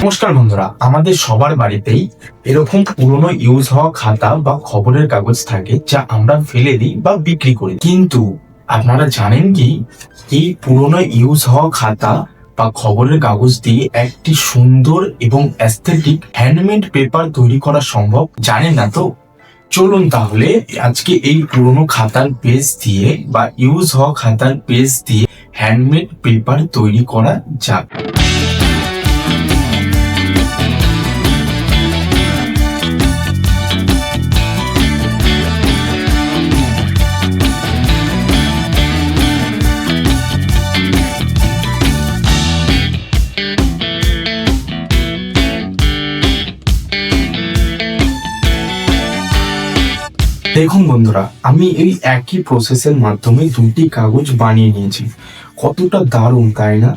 নমস্কার বন্ধুরা, আমাদের সবার বাড়িতেই এরকম পুরনো ইউজ হওয়া খাতা বা খবরের কাগজ থাকে, যা আমরা ফেলে দিই বা বিক্রি করি। কিন্তু আপনারা জানেন কি, এই পুরনো ইউজ হওয়া খাতা বা খবরের কাগজ দিয়ে একটি সুন্দর এবং অ্যাস্থেটিক হ্যান্ডমেড পেপার তৈরি করা সম্ভব? জানেন না তো? চলুন তাহলে আজকে এই পুরনো খাতার পেজ দিয়ে বা ইউজ হওয়া খাতার পেজ দিয়ে হ্যান্ডমেড পেপার তৈরি করা যাক। দেখুন বন্ধুরা, আমি এই একই প্রসেসের মাধ্যমে দুটি কাগজ বানিয়ে নিয়েছি। কতটা দারুণ, তাই না?